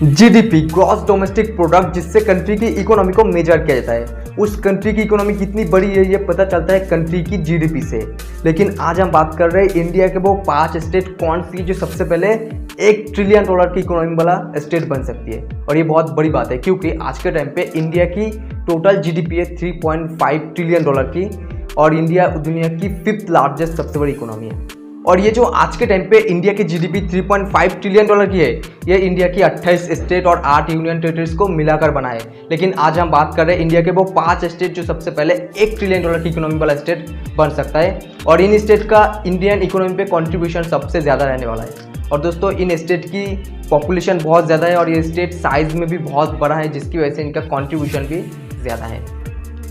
GDP gross domestic product, जिससे country की economy को मेजर किया जाता है। उस कंट्री की इकोनॉमी कितनी बड़ी है ये पता चलता है कंट्री की जीडीपी से। लेकिन आज हम बात कर रहे हैं इंडिया के वो 5 स्टेट कौन सी जो सबसे पहले $1 ट्रिलियन की इकोनॉमी वाला स्टेट बन सकती है। और ये बहुत बड़ी बात है क्योंकि आज के टाइम पे इंडिया की टोटल जीडीपी है $3.5 ट्रिलियन की, और इंडिया दुनिया की 5th लार्जेस्ट सबसे बड़ी इकोनॉमी है। और ये जो आज के टाइम पे इंडिया की जीडीपी $3.5 ट्रिलियन की है, ये इंडिया की 28 स्टेट और 8 यूनियन टेरिटरीज को मिलाकर बना है। लेकिन आज हम बात कर रहे हैं इंडिया के वो 5 स्टेट जो सबसे पहले $1 ट्रिलियन की इकोनॉमी वाला स्टेट बन सकता है। और इन स्टेट का इंडियन इकोनॉमी पे कंट्रीब्यूशन सबसे ज़्यादा रहने वाला है। और दोस्तों, इन स्टेट की पॉपुलेशन बहुत ज़्यादा है और ये स्टेट साइज़ में भी बहुत बड़ा है, जिसकी वजह से इनका कंट्रीब्यूशन भी ज़्यादा है।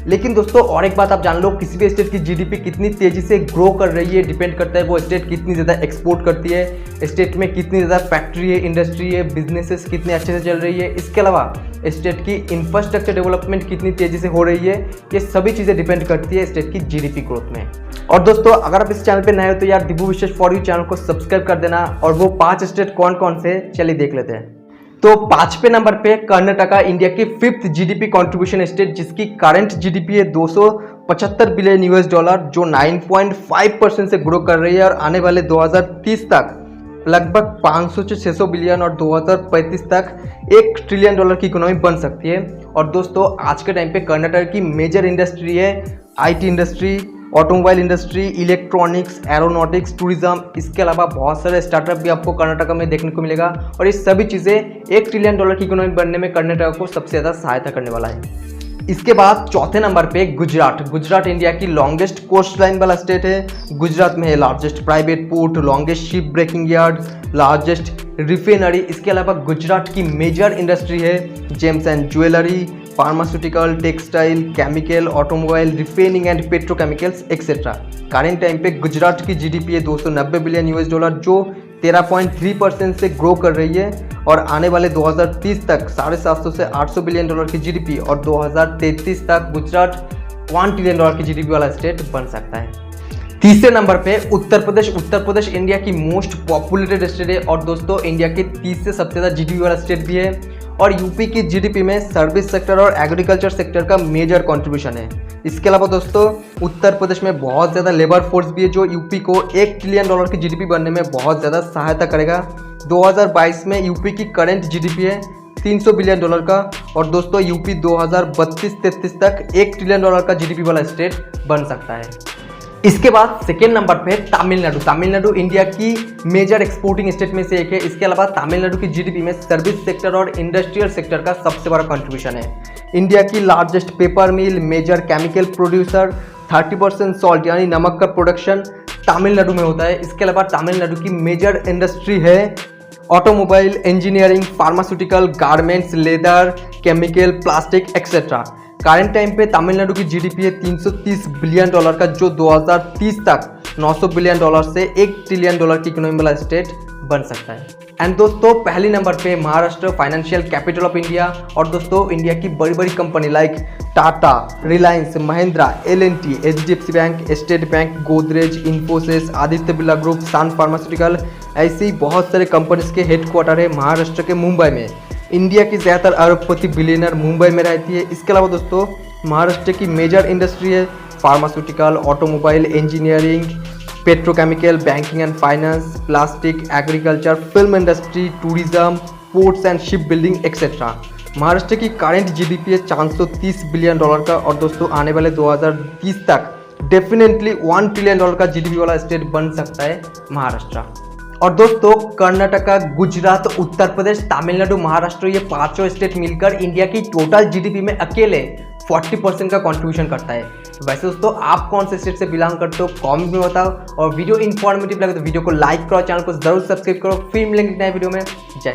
लेकिन दोस्तों, और एक बात आप जान लो, किसी भी स्टेट की जीडीपी कितनी तेज़ी से ग्रो कर रही है डिपेंड करता है वो स्टेट कितनी ज़्यादा एक्सपोर्ट करती है, स्टेट में कितनी ज़्यादा फैक्ट्री है, इंडस्ट्री है, बिजनेसेस कितने अच्छे से चल रही है। इसके अलावा स्टेट की इंफ्रास्ट्रक्चर डेवलपमेंट कितनी तेज़ी से हो रही है। ये सभी चीज़ें डिपेंड करती है स्टेट की जीडीपी ग्रोथ में। और दोस्तों, अगर आप इस चैनल पर नए हो तो यार दिव्य विशेष फॉर यू चैनल को सब्सक्राइब कर देना। और वो 5 स्टेट कौन कौन से, चलिए देख लेते हैं। तो 5वें नंबर पे कर्नाटका, इंडिया की 5th जीडीपी कंट्रीब्यूशन स्टेट, जिसकी करंट जीडीपी है $275 बिलियन, जो 9.5% से ग्रो कर रही है। और आने वाले 2030 तक लगभग 500 से 600 बिलियन और 2035 तक $1 ट्रिलियन की इकोनॉमी बन सकती है। और दोस्तों, आज के टाइम पे कर्नाटक की मेजर इंडस्ट्री है IT industry, automobile industry, electronics, aeronautics, tourism. इसके अलावा बहुत सारे स्टार्टअप भी आपको कर्नाटक में देखने को मिलेगा। और ये सभी चीज़ें $1 ट्रिलियन की इकोनॉमी बनने में कर्नाटक को सबसे ज़्यादा सहायता करने वाला है। इसके बाद 4थे नंबर पे गुजरात इंडिया की लॉन्गेस्ट कोस्ट लाइन वाला स्टेट है। गुजरात में है largest private port, longest ship breaking yard, largest refinery. इसके अलावा गुजरात की मेजर इंडस्ट्री है gems and jewellery, pharmaceutical, textile, chemical, automobile, refining and petrochemicals etcetera. Current time पे गुजरात की जीडीपी है $290 बिलियन, जो 13.3% से ग्रो कर रही है। और आने वाले 2030 तक 750 से 800 बिलियन की जीडीपी और 2033 तक गुजरात $1 ट्रिलियन की जीडीपी वाला स्टेट बन सकता है। तीसरे नंबर पे उत्तर प्रदेश इंडिया की मोस्ट पॉपुलेटेड स्टेट है और दोस्तों इंडिया के 30 से सबसे ज़्यादा जीडीपी वाला स्टेट भी है। और यूपी की जीडीपी में सर्विस सेक्टर और एग्रीकल्चर सेक्टर का मेजर कंट्रीब्यूशन है। इसके अलावा दोस्तों, उत्तर प्रदेश में बहुत ज़्यादा लेबर फोर्स भी है जो यूपी को $1 ट्रिलियन की जीडीपी बनने में बहुत ज़्यादा सहायता करेगा। 2022 में यूपी की करंट जीडीपी है $300 बिलियन का। और दोस्तों, यूपी 2032-33 तक $1 ट्रिलियन का जीडीपी वाला स्टेट बन सकता है। इसके बाद सेकेंड नंबर पे तमिलनाडु इंडिया की मेजर एक्सपोर्टिंग स्टेट में से एक है। इसके अलावा तमिलनाडु की जीडीपी में सर्विस सेक्टर और इंडस्ट्रियल सेक्टर का सबसे बड़ा कंट्रीब्यूशन है। इंडिया की लार्जेस्ट पेपर मिल, मेजर केमिकल प्रोड्यूसर, 30% सॉल्ट यानी नमक का प्रोडक्शन तमिलनाडु में होता है। इसके अलावा तमिलनाडु की मेजर इंडस्ट्री है automobile, engineering, pharmaceutical, garments, leather, chemical, plastic etcetera. Current time पे तमिलनाडु की जीडीपी है $330 बिलियन का, जो 2030 तक $900 बिलियन से $1 ट्रिलियन की इकोनॉमी वाला स्टेट बन सकता है। एंड दोस्तों, पहले नंबर पे Maharashtra, financial capital of India. और दोस्तों, इंडिया की बड़ी बड़ी company like Tata, Reliance, Mahindra, L&T, HDFC bank, state bank, Godrej, Infosys, Aditya Birla group, Sun pharmaceutical, ऐसी बहुत सारे कंपनीज के हेडक्वार्टर है महाराष्ट्र के मुंबई में। इंडिया की ज़्यादातर अरबपति बिलियनर मुंबई में रहती है। इसके अलावा दोस्तों, महाराष्ट्र की मेजर इंडस्ट्री है pharmaceutical, automobile, engineering, petrochemical, banking and finance, plastic, agriculture, film industry, tourism, ports and ship building etcetera. Maharashtra की करंट जीडीपी है $430 बिलियन का। और दोस्तों, आने वाले 2030 तक डेफिनेटली $1 ट्रिलियन का जीडीपी वाला स्टेट बन सकता है महाराष्ट्र। और दोस्तों, कर्नाटका, गुजरात, उत्तर प्रदेश, तमिलनाडु, महाराष्ट्र, ये 5 स्टेट मिलकर इंडिया की टोटल जीडीपी में अकेले 40% का कंट्रीब्यूशन करता है। वैसे दोस्तों, आप कौन से स्टेट से बिलोंग करते हो कमेंट में बताओ। और वीडियो इन्फॉर्मेटिव लगे तो वीडियो को लाइक करो, चैनल को जरूर सब्सक्राइब करो। फिर मिलेंगे नए वीडियो में। जय